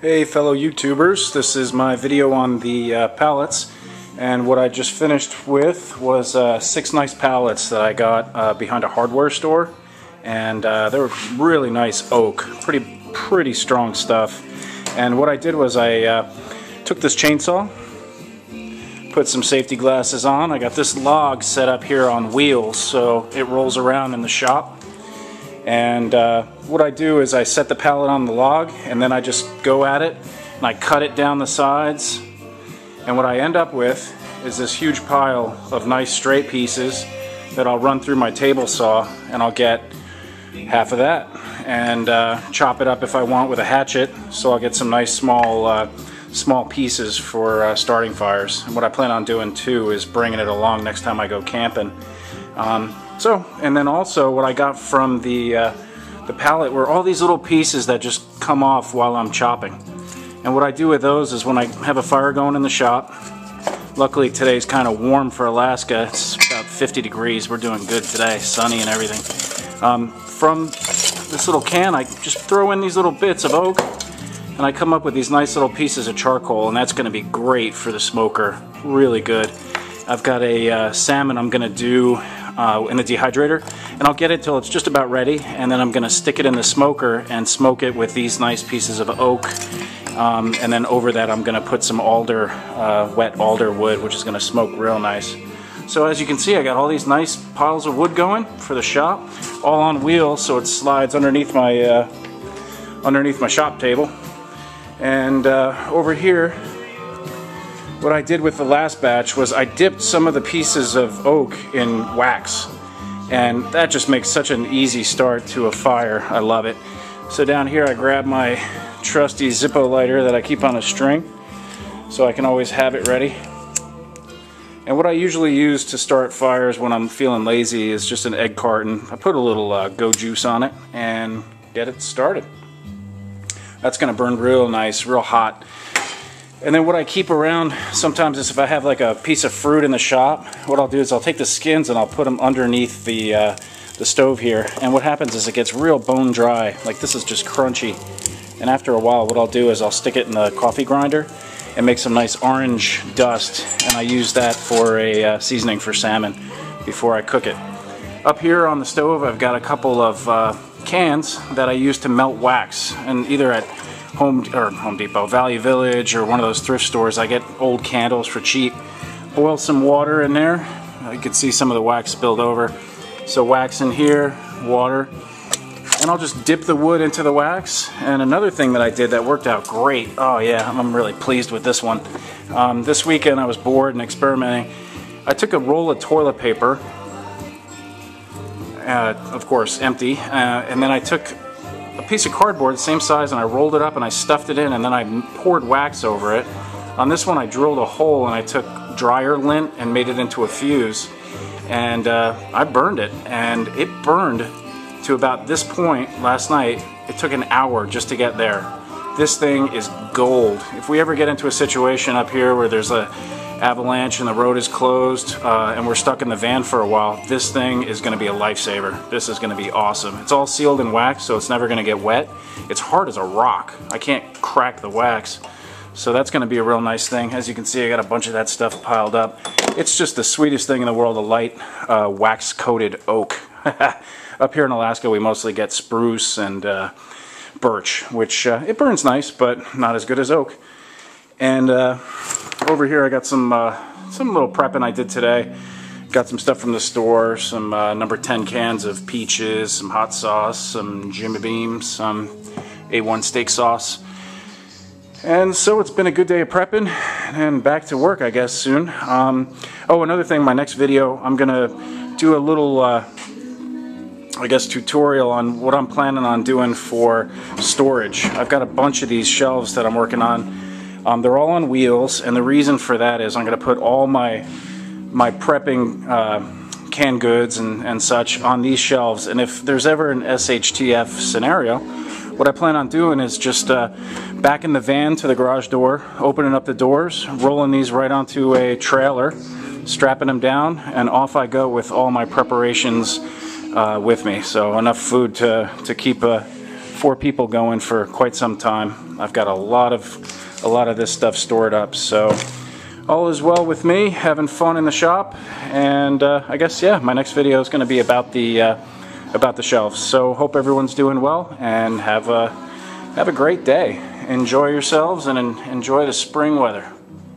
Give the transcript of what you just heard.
Hey fellow YouTubers, this is my video on the pallets, and what I just finished with was 6 nice pallets that I got behind a hardware store, and they were really nice oak, pretty strong stuff. And what I did was I took this chainsaw, put some safety glasses on. I got this log set up here on wheels so it rolls around in the shop. And what I do is I set the pallet on the log, and then I just go at it and I cut it down the sides, and what I end up with is this huge pile of nice straight pieces that I'll run through my table saw, and I'll get half of that and chop it up if I want with a hatchet, so I'll get some nice small pieces for starting fires. And what I plan on doing too is bringing it along next time I go camping. And then also what I got from the pallet were all these little pieces that just come off while I'm chopping. And what I do with those is when I have a fire going in the shop, luckily today's kind of warm for Alaska, it's about 50 degrees, we're doing good today, sunny and everything. From this little can I just throw in these little bits of oak, and I come up with these nice little pieces of charcoal, and that's going to be great for the smoker, really good. I've got a salmon I'm going to do in the dehydrator, and I'll get it till it's just about ready, and then I'm going to stick it in the smoker and smoke it with these nice pieces of oak, and then over that I'm going to put some alder, wet alder wood, which is going to smoke real nice. So as you can see, I got all these nice piles of wood going for the shop, all on wheels, so it slides underneath my shop table. And over here, what I did with the last batch was I dipped some of the pieces of oak in wax, and that just makes such an easy start to a fire. I love it. So down here I grab my trusty Zippo lighter that I keep on a string so I can always have it ready. And what I usually use to start fires when I'm feeling lazy is just an egg carton. I put a little go juice on it and get it started. That's going to burn real nice, real hot. And then what I keep around sometimes is if I have like a piece of fruit in the shop, what I'll do is I'll take the skins and I'll put them underneath the stove here. And what happens is it gets real bone dry. Like, this is just crunchy. And after a while, what I'll do is I'll stick it in the coffee grinder and make some nice orange dust. And I use that for a seasoning for salmon before I cook it. Up here on the stove, I've got a couple of cans that I use to melt wax. And either at Home Depot, Value Village, or one of those thrift stores, I get old candles for cheap. Boil some water in there. You can see some of the wax spilled over. So wax in here, water, and I'll just dip the wood into the wax. And another thing that I did that worked out great, oh yeah, I'm really pleased with this one. This weekend I was bored and experimenting. I took a roll of toilet paper, of course empty, and then I took a piece of cardboard the same size and I rolled it up and I stuffed it in, and then I poured wax over it. On this one I drilled a hole and I took dryer lint and made it into a fuse, and I burned it, and it burned to about this point last night. It took an hour just to get there. This thing is gold. If we ever get into a situation up here where there's a avalanche and the road is closed and we're stuck in the van for a while, this thing is going to be a lifesaver. This is going to be awesome. It's all sealed in wax, so it's never going to get wet. It's hard as a rock. I can't crack the wax, so that's going to be a real nice thing. As you can see, I got a bunch of that stuff piled up. It's just the sweetest thing in the world, a light wax coated oak. Up here in Alaska we mostly get spruce and birch, which it burns nice but not as good as oak. And over here I got some little prepping I did today. Got some stuff from the store, some number 10 cans of peaches, some hot sauce, some Jimmy Beam, some A1 steak sauce. And so it's been a good day of prepping, and back to work I guess soon. Oh, another thing, my next video I'm gonna do a little I guess tutorial on what I'm planning on doing for storage. I've got a bunch of these shelves that I'm working on. They're all on wheels, and the reason for that is I'm going to put all my prepping canned goods and such on these shelves. And if there's ever an SHTF scenario, what I plan on doing is just backing the van to the garage door, opening up the doors, rolling these right onto a trailer, strapping them down, and off I go with all my preparations with me. So enough food to keep 4 people going for quite some time. I've got a lot of this stuff stored up, so all is well with me, having fun in the shop, and I guess, yeah, my next video is going to be about the shelves. So hope everyone's doing well, and have a great day. Enjoy yourselves and enjoy the spring weather.